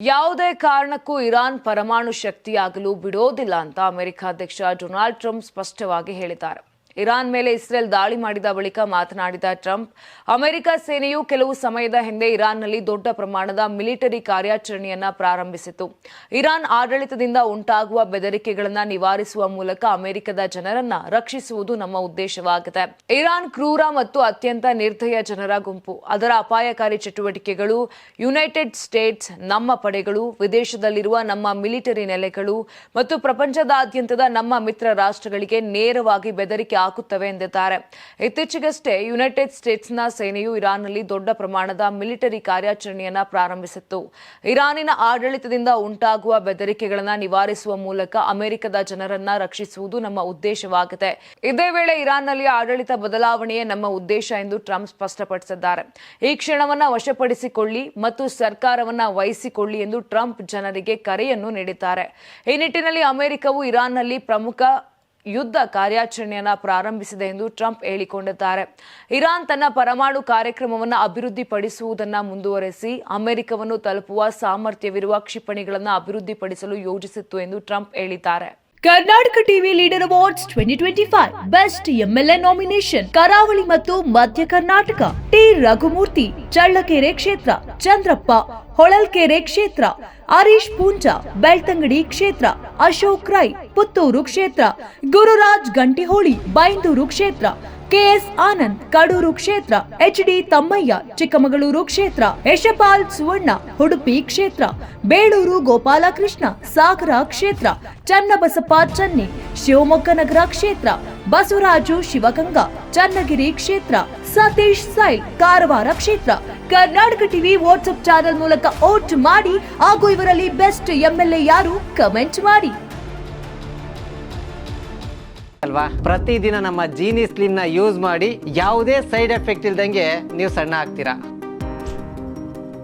ಯಾವುದೇ ಕಾರಣಕ್ಕೂ ಇರಾನ್ ಪರಮಾಣು ಶಕ್ತಿಯಾಗಲು ಬಿಡೋದಿಲ್ಲ ಅಂತ ಅಮೆರಿಕ ಅಧ್ಯಕ್ಷ ಡೊನಾಲ್ಡ್ ಟ್ರಂಪ್ ಸ್ಪಷ್ಟವಾಗಿ ಹೇಳಿದ್ದಾರೆ. ಇರಾನ್ ಮೇಲೆ ಇಸ್ರೇಲ್ ದಾಳಿ ಮಾಡಿದ ಬಳಿಕ ಮಾತನಾಡಿದ ಟ್ರಂಪ್, ಅಮೆರಿಕ ಸೇನೆಯು ಕೆಲವು ಸಮಯದ ಹಿಂದೆ ಇರಾನ್ನಲ್ಲಿ ದೊಡ್ಡ ಪ್ರಮಾಣದ ಮಿಲಿಟರಿ ಕಾರ್ಯಾಚರಣೆಯನ್ನ ಪ್ರಾರಂಭಿಸಿತು. ಇರಾನ್ ಆಡಳಿತದಿಂದ ಉಂಟಾಗುವ ಬೆದರಿಕೆಗಳನ್ನು ನಿವಾರಿಸುವ ಮೂಲಕ ಅಮೆರಿಕದ ಜನರನ್ನ ರಕ್ಷಿಸುವುದು ನಮ್ಮ ಉದ್ದೇಶವಾಗಿದೆ. ಇರಾನ್ ಕ್ರೂರ ಮತ್ತು ಅತ್ಯಂತ ನಿರ್ದಯ ಜನರ ಗುಂಪು. ಅದರ ಅಪಾಯಕಾರಿ ಚಟುವಟಿಕೆಗಳು ಯುನೈಟೆಡ್ ಸ್ಟೇಟ್ಸ್, ನಮ್ಮ ಪಡೆಗಳು, ವಿದೇಶದಲ್ಲಿರುವ ನಮ್ಮ ಮಿಲಿಟರಿ ನೆಲೆಗಳು ಮತ್ತು ಪ್ರಪಂಚದಾದ್ಯಂತದ ನಮ್ಮ ಮಿತ್ರ ರಾಷ್ಟ್ರಗಳಿಗೆ ನೇರವಾಗಿ ಬೆದರಿಕೆ ಹಾಕುತ್ತವೆ ಎಂದಿದ್ದಾರೆ. ಇತ್ತೀಚೆಗಷ್ಟೇ ಯುನೈಟೆಡ್ ಸ್ಟೇಟ್ಸ್ನ ಸೇನೆಯು ಇರಾನ್ನಲ್ಲಿ ದೊಡ್ಡ ಪ್ರಮಾಣದ ಮಿಲಿಟರಿ ಕಾರ್ಯಾಚರಣೆಯನ್ನ ಪ್ರಾರಂಭಿಸಿತ್ತು. ಇರಾನಿನ ಆಡಳಿತದಿಂದ ಉಂಟಾಗುವ ಬೆದರಿಕೆಗಳನ್ನು ನಿವಾರಿಸುವ ಮೂಲಕ ಅಮೆರಿಕದ ಜನರನ್ನ ರಕ್ಷಿಸುವುದು ನಮ್ಮ ಉದ್ದೇಶವಾಗಿದೆ. ಇದೇ ವೇಳೆ ಇರಾನ್ನಲ್ಲಿ ಆಡಳಿತ ಬದಲಾವಣೆಯೇ ನಮ್ಮ ಉದ್ದೇಶ ಎಂದು ಟ್ರಂಪ್ ಸ್ಪಷ್ಟಪಡಿಸಿದ್ದಾರೆ. ಈ ಕ್ಷಣವನ್ನ ವಶಪಡಿಸಿಕೊಳ್ಳಿ ಮತ್ತು ಸರ್ಕಾರವನ್ನ ವಹಿಸಿಕೊಳ್ಳಿ ಎಂದು ಟ್ರಂಪ್ ಜನರಿಗೆ ಕರೆಯನ್ನು ನೀಡಿದ್ದಾರೆ. ಈ ನಿಟ್ಟಿನಲ್ಲಿ ಅಮೆರಿಕವು ಇರಾನ್ನಲ್ಲಿ ಪ್ರಮುಖ ಯುದ್ಧ ಕಾರ್ಯಾಚರಣೆಯನ್ನ ಪ್ರಾರಂಭಿಸಿದೆ ಎಂದು ಟ್ರಂಪ್ ಹೇಳಿಕೊಂಡಿದ್ದಾರೆ. ಇರಾನ್ ತನ್ನ ಪರಮಾಣು ಕಾರ್ಯಕ್ರಮವನ್ನು ಅಭಿವೃದ್ಧಿಪಡಿಸುವುದನ್ನು ಮುಂದುವರೆಸಿ ಅಮೆರಿಕವನ್ನು ತಲುಪುವ ಸಾಮರ್ಥ್ಯವಿರುವ ಕ್ಷಿಪಣಿಗಳನ್ನು ಅಭಿವೃದ್ಧಿಪಡಿಸಲು ಯೋಜಿಸಿತ್ತು ಎಂದು ಟ್ರಂಪ್ ಹೇಳಿದ್ದಾರೆ. Karnataka TV leader awards 2025 best MLA nomination ಕರಾವಳಿ ಮತ್ತು ಮಧ್ಯ ಕರ್ನಾಟಕ. ಟಿ ರಘುಮೂರ್ತಿ ಚಳ್ಳಕೆರೆ ಕ್ಷೇತ್ರ, ಚಂದ್ರಪ್ಪ ಹೊಳಲ್ಕೆರೆ ಕ್ಷೇತ್ರ, ಹರೀಶ್ ಪೂಂಜಾ ಬೆಳ್ತಂಗಡಿ ಕ್ಷೇತ್ರ, ಅಶೋಕ್ ರೈ ಪುತ್ತೂರು ಕ್ಷೇತ್ರ, ಗುರುರಾಜ್ ಗಂಟಿಹೋಳಿ ಬೈಂದೂರು ಕ್ಷೇತ್ರ, ಕೆಎಸ್ ಆನಂದ್ ಕಡೂರು ಕ್ಷೇತ್ರ, ಎಚ್ಡಿ ತಮ್ಮಯ್ಯ ಚಿಕ್ಕಮಗಳೂರು ಕ್ಷೇತ್ರ, ಯಶಪಾಲ್ ಸುವರ್ಣ ಉಡುಪಿ ಕ್ಷೇತ್ರ, ಬೇಳೂರು ಗೋಪಾಲಕೃಷ್ಣ ಸಾಗರ ಕ್ಷೇತ್ರ, ಚನ್ನಬಸಪ್ಪ ಚನ್ನಿ ಶಿವಮೊಗ್ಗ ನಗರ ಕ್ಷೇತ್ರ, ಬಸವರಾಜು ಶಿವಗಂಗಾ ಚನ್ನಗಿರಿ ಕ್ಷೇತ್ರ, ಸತೀಶ್ ಸೈಲ್ ಕಾರವಾರ ಕ್ಷೇತ್ರ. ಕರ್ನಾಟಕ ಟಿವಿ ವಾಟ್ಸ್ಆಪ್ ಚಾನೆಲ್ ಮೂಲಕ ವೋಟ್ ಮಾಡಿ ಹಾಗೂ ಇವರಲ್ಲಿ ಬೆಸ್ಟ್ ಎಂಎಲ್ಎ ಯಾರು ಕಮೆಂಟ್ ಮಾಡಿ ಅಲ್ವಾ. ಪ್ರತಿದಿನ ನಮ್ಮ ಜೀನಿ ಸ್ಲಿಮ್ ನ ಯೂಸ್ ಮಾಡಿ ಯಾವುದೇ ಸೈಡ್ ಎಫೆಕ್ಟ್ ಇಲ್ದಂಗೆ ನೀವು ಸಣ್ಣ ಆಗ್ತೀರಾ.